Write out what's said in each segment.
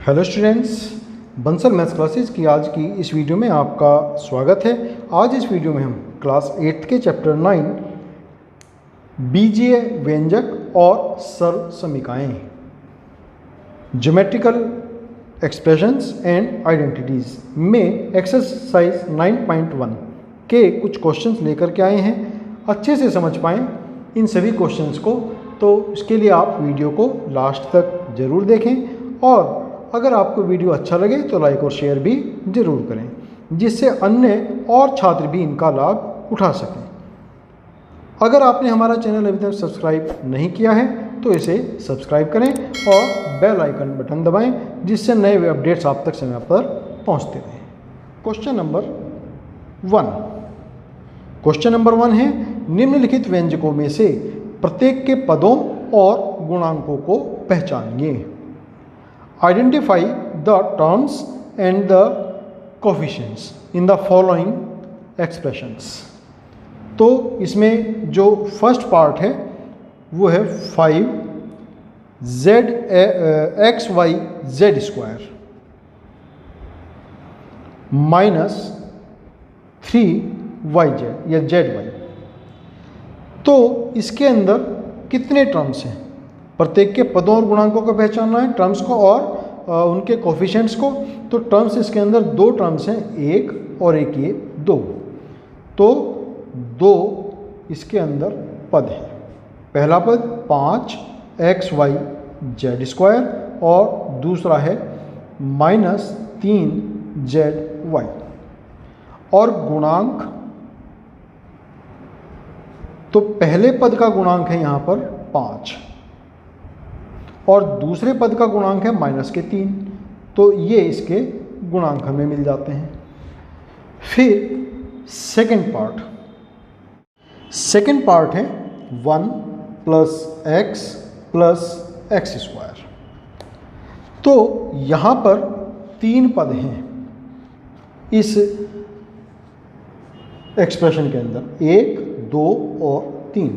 Hello students, Bansal maths classes की आज की इस वीडियो में आपका स्वागत है। आज इस वीडियो में हम क्लास 8 के चैप्टर 9 बीजीय व्यंजक और सरल समीकाएं, ज्योमेट्रिकल एक्सप्रेशंस एंड आइडेंटिटीज़ में एक्सरसाइज 9.1 के कुछ क्वेश्चंस लेकर के आए हैं। अच्छे से समझ पाएँ इन सभी क्वेश्चंस को, तो इसके लिए आप वीडियो को लास्ट तक ज़रूर देखें और अगर आपको वीडियो अच्छा लगे तो लाइक और शेयर भी ज़रूर करें, जिससे अन्य और छात्र भी इनका लाभ उठा सकें। अगर आपने हमारा चैनल अभी तक सब्सक्राइब नहीं किया है तो इसे सब्सक्राइब करें और बेल आइकन बटन दबाएं, जिससे नए अपडेट्स आप तक समय पर पहुंचते रहें। क्वेश्चन नंबर 1 है, निम्नलिखित व्यंजकों में से प्रत्येक के पदों और गुणांकों को पहचानिए। Identify the terms and the coefficients in the following expressions। तो इसमें जो फर्स्ट पार्ट है वो है 5xyz² माइनस 3yz या zy। तो इसके अंदर कितने टर्म्स हैं? प्रत्येक के पदों और गुणांकों को पहचानना है, टर्म्स को और उनके कोफिशिएंट्स को। तो टर्म्स इसके अंदर दो टर्म्स हैं, एक और एक ये दो। तो दो इसके अंदर पद हैं। पहला पद 5xyz² और दूसरा है -3zy। और गुणांक, तो पहले पद का गुणांक है यहाँ पर 5 और दूसरे पद का गुणांक है -3। तो ये इसके गुणांक हमें मिल जाते हैं। फिर सेकंड पार्ट है 1 + x + x²। तो यहाँ पर 3 पद हैं इस एक्सप्रेशन के अंदर, 1, 2 और 3।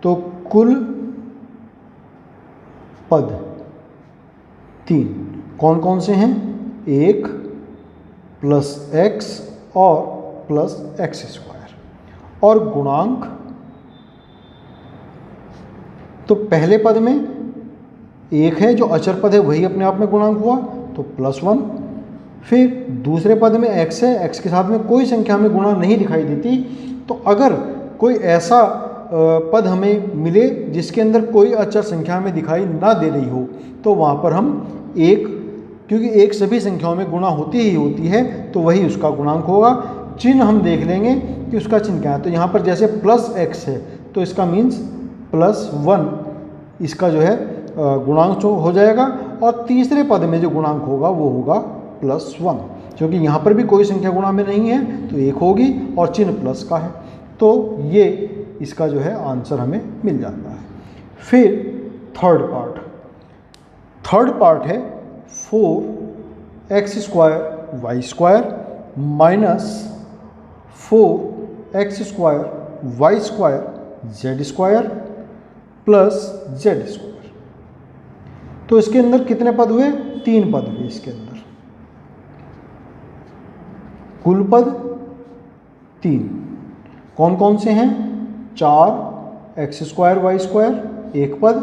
तो कुल पद 3 कौन कौन से हैं? 1 + x और +x²। और गुणांक, तो पहले पद में 1 है जो अचर पद है, वही अपने आप में गुणांक हुआ, तो +1। फिर दूसरे पद में x है, x के साथ में कोई संख्या हमें गुणा नहीं दिखाई देती। तो अगर कोई ऐसा पद हमें मिले जिसके अंदर कोई अचर संख्या हमें दिखाई ना दे रही हो, तो वहाँ पर हम 1, क्योंकि 1 सभी संख्याओं में गुणा होती ही होती है, तो वही उसका गुणांक होगा। चिन्ह हम देख लेंगे कि उसका चिन्ह क्या है। तो यहाँ पर जैसे +x है तो इसका मीन्स +1 इसका जो है गुणांक हो जाएगा। और तीसरे पद में जो गुणांक होगा वो होगा +1, क्योंकि यहाँ पर भी कोई संख्या गुणा में नहीं है तो 1 होगी और चिन्ह प्लस का है। तो ये इसका जो है आंसर हमें मिल जाता है। फिर थर्ड पार्ट है 4x² y² minus 4x² y² z² plus z²। तो इसके अंदर कितने पद हुए? 3 पद हुए इसके अंदर। कुल पद 3 कौन कौन से हैं? 4x² y² एक पद,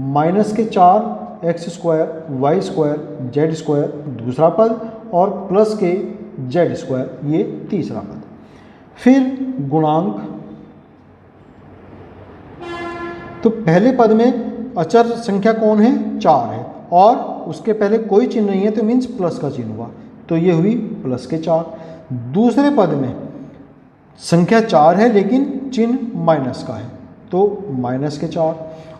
-4x² y² z² दूसरा पद और प्लस के z² ये तीसरा पद। फिर गुणांक, तो पहले पद में अचर संख्या कौन है? 4 है और उसके पहले कोई चिन्ह नहीं है, तो मीन्स प्लस का चिन्ह हुआ, तो ये हुई +4। दूसरे पद में संख्या 4 है लेकिन चिन्ह माइनस का है, तो -4।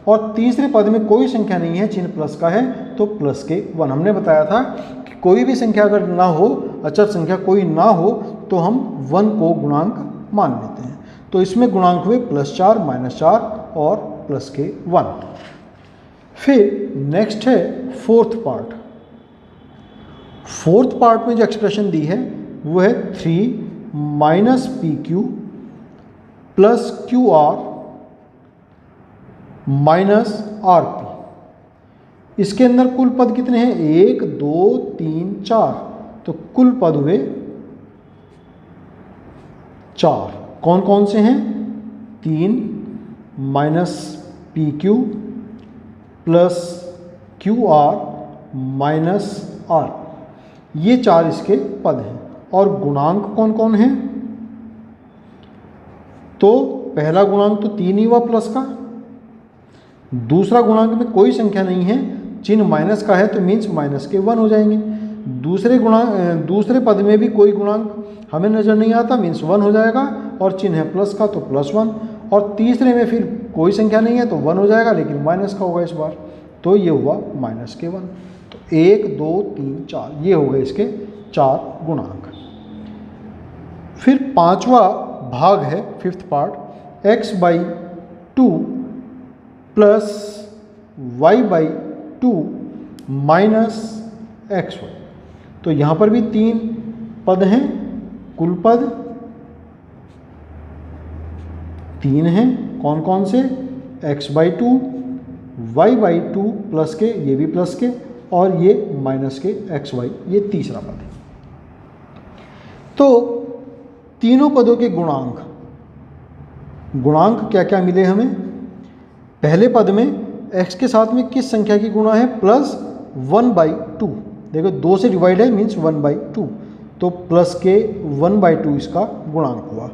और तीसरे पद में कोई संख्या नहीं है, चिन्ह प्लस का है, तो +1। हमने बताया था कि कोई भी संख्या अगर ना हो, अचर संख्या कोई ना हो, तो हम 1 को गुणांक मान लेते हैं। तो इसमें गुणांक हुए +4, -4 और +1। फिर नेक्स्ट है फोर्थ पार्ट में जो एक्सप्रेशन दी है वो है 3 - pq + qr - rp। इसके अंदर कुल पद कितने हैं? 1 2 3 4, तो कुल पद हुए 4। कौन कौन से हैं? 3 minus P Q plus Q R minus R, ये 4 इसके पद हैं। और गुणांक कौन कौन हैं? तो पहला गुणांक तो 3 ही हुआ प्लस का, दूसरा गुणांक में कोई संख्या नहीं है, चिन्ह माइनस का है तो मीन्स माइनस के 1 हो जाएंगे। दूसरे पद में भी कोई गुणांक हमें नज़र नहीं आता, मीन्स 1 हो जाएगा, और चिन्ह है प्लस का तो +1। और तीसरे में फिर कोई संख्या नहीं है तो 1 हो जाएगा, लेकिन माइनस का होगा इस बार, तो ये हुआ माइनस के 1। तो 1 2 3 4 ये हो गए इसके 4 गुणांक। फिर पांचवा भाग है, 5th part, x/2 plus y/2 minus xy। तो यहाँ पर भी 3 पद हैं, कुल पद 3 हैं। कौन कौन से? x/2, y/2 प्लस के, ये भी प्लस के, और ये माइनस के xy, ये तीसरा पद है। तो तीनों पदों के गुणांक क्या क्या मिले हमें? पहले पद में x के साथ में किस संख्या की गुणा है? +1/2। देखो 2 से डिवाइड है मीन्स 1/2, तो प्लस के 1/2 इसका गुणांक हुआ।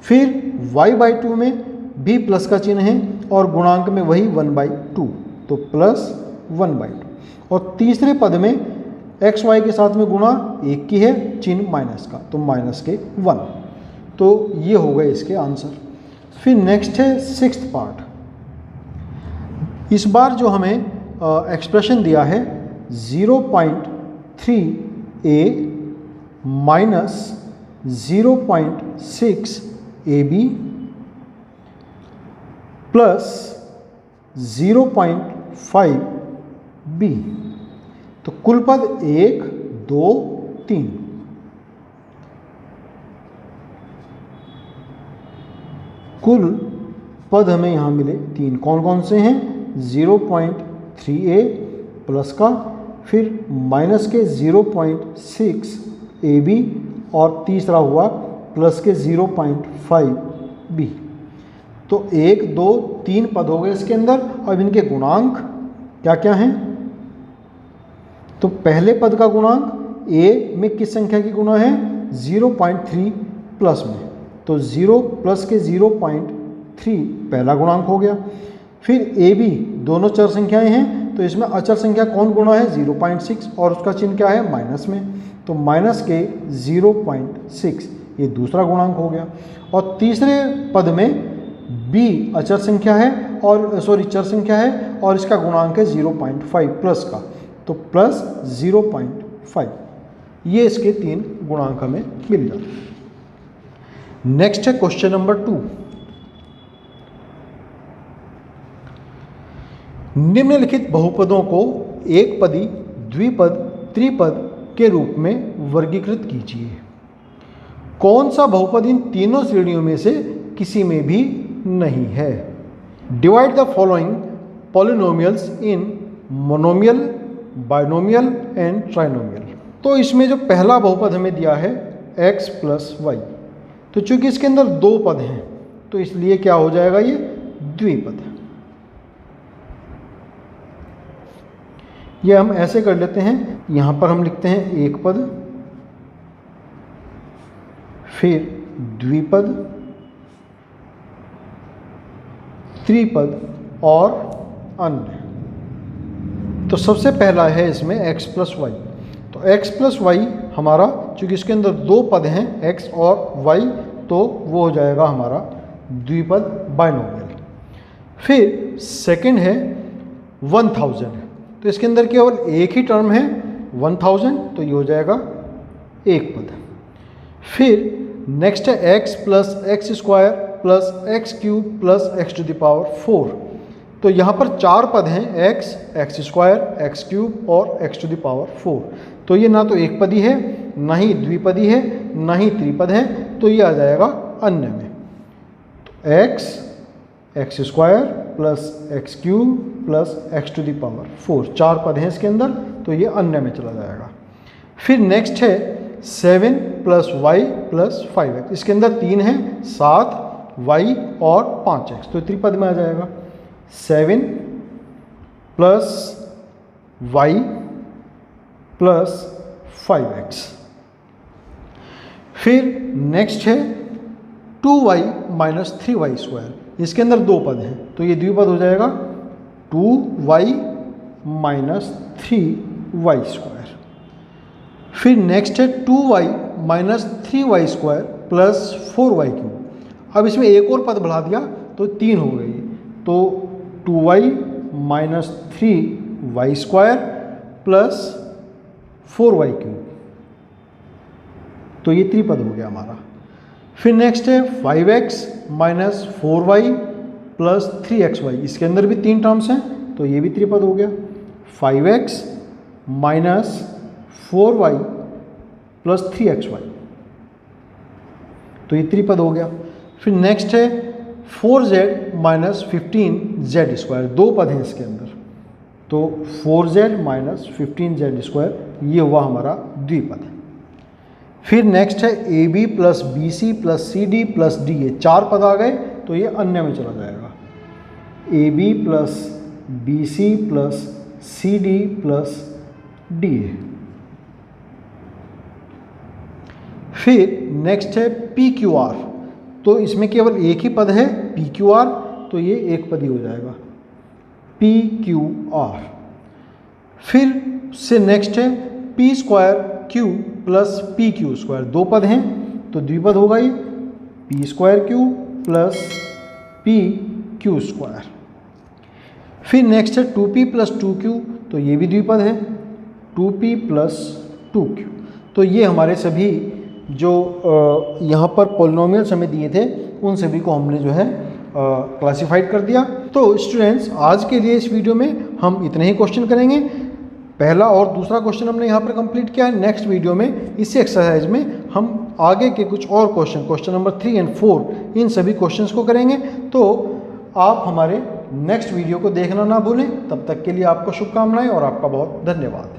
फिर y/2 में भी प्लस का चिन्ह है और गुणांक में वही 1/2, तो +1/2। और तीसरे पद में एक्स वाई के साथ में गुणा 1 की है, चिन्ह माइनस का, तो माइनस के 1। तो ये हो गए इसके आंसर। फिर नेक्स्ट है 6th पार्ट। इस बार जो हमें एक्सप्रेशन दिया है 0.3a minus 0.6ab plus 0.5b, तो कुल पद 1 2 3। कुल पद हमें यहाँ मिले 3। कौन कौन से हैं? 0.3a प्लस का, फिर माइनस के 0.6ab और तीसरा हुआ प्लस के 0.5b। तो 1 2 3 पद हो गए इसके अंदर। अब इनके गुणांक क्या क्या हैं? तो पहले पद का गुणांक a में किस संख्या की गुणा है? 0.3 प्लस में, तो 0 प्लस के 0.3 पहला गुणांक हो गया। फिर ab दोनों चर संख्याएं हैं, तो इसमें अचर संख्या कौन गुणा है? 0.6 और उसका चिन्ह क्या है? माइनस में, तो माइनस के 0.6 ये दूसरा गुणांक हो गया। और तीसरे पद में b अचर संख्या है और चर संख्या है और इसका गुणांक है 0.5 प्लस का, तो प्लस 0.5। ये इसके 3 गुणांक हमें मिल जाते हैं। नेक्स्ट है क्वेश्चन नंबर 2। निम्नलिखित बहुपदों को एक पदी, द्विपद, त्रिपद के रूप में वर्गीकृत कीजिए। कौन सा बहुपद इन तीनों श्रेणियों में से किसी में भी नहीं है? Divide the following polynomials in monomial, binomial and trinomial. तो इसमें जो पहला बहुपद हमें दिया है x प्लस वाई, तो चूंकि इसके अंदर 2 पद हैं तो इसलिए क्या हो जाएगा? ये द्विपद है। ये हम ऐसे कर लेते हैं, यहाँ पर हम लिखते हैं एक पद, फिर द्विपद, त्रिपद और अन्य। तो सबसे पहला है इसमें x प्लस वाई। तो x प्लस वाई हमारा, चूंकि इसके अंदर 2 पद हैं x और y, तो वो हो जाएगा हमारा द्विपद बाइनोमियल। फिर सेकंड है 1000, तो इसके अंदर केवल एक ही टर्म है 1000, तो ये हो जाएगा एक पद। फिर नेक्स्ट है x plus x square plus x cube plus x to the power 4। तो यहाँ पर 4 पद हैं x, x square, x cube और x टू द पावर 4। तो ये ना तो एक पदी है, ना ही द्विपदी है, ना ही त्रिपद है, तो ये आ जाएगा अन्य में। तो x, x square plus x cube plus x to the power 4, 4 पद हैं इसके अंदर, तो ये अन्य में चला जाएगा। फिर नेक्स्ट है 7 प्लस वाई प्लस 5x, इसके अंदर 3 है, 7 y और 5x, तो त्रिपद में आ जाएगा 7 प्लस वाई प्लस 5x। फिर नेक्स्ट है 2y माइनस 3y स्क्वायर, इसके अंदर 2 पद हैं, तो ये द्विपद हो जाएगा 2y माइनस 3y स्क्वायर। फिर नेक्स्ट है 2y minus 3y square plus 4y cube. अब इसमें एक और पद बढ़ा दिया तो 3 हो गई, तो 2y minus 3y square plus 4y cube, तो ये त्रिपद हो गया हमारा। फिर नेक्स्ट है 5x minus 4y plus 3xy, इसके अंदर भी 3 टर्म्स हैं, तो ये भी त्रिपद हो गया 5x minus 4y plus 3xy, तो ये त्रिपद हो गया। फिर नेक्स्ट है 4z माइनस 15z स्क्वायर, 2 पद हैं इसके अंदर, तो 4z माइनस 15z स्क्वायर, ये हुआ हमारा द्विपद। फिर नेक्स्ट है AB plus BC plus CD plus DA, 4 पद आ गए, तो ये अन्य में चला जाएगा AB plus BC plus CD plus DA। फिर नेक्स्ट है PQR, तो इसमें केवल एक ही पद है PQR, तो ये एक पद ही हो जाएगा PQR। फिर से नेक्स्ट है P square Q plus PQ square, 2 पद हैं, तो द्विपद होगा ये P square Q plus PQ square. फिर नेक्स्ट है 2P प्लस 2Q, तो ये भी द्विपद है 2P प्लस 2Q। तो ये हमारे सभी जो यहाँ पर पॉलिनोमियल्स हमें दिए थे उन सभी को हमने जो है क्लासिफाइड कर दिया। तो स्टूडेंट्स, आज के लिए इस वीडियो में हम इतने ही क्वेश्चन करेंगे। पहला और दूसरा क्वेश्चन हमने यहाँ पर कंप्लीट किया है। नेक्स्ट वीडियो में इसी एक्सरसाइज में हम आगे के कुछ और क्वेश्चन नंबर 3 और 4, इन सभी क्वेश्चंस को करेंगे। तो आप हमारे नेक्स्ट वीडियो को देखना ना भूलें। तब तक के लिए आपको शुभकामनाएं और आपका बहुत धन्यवाद।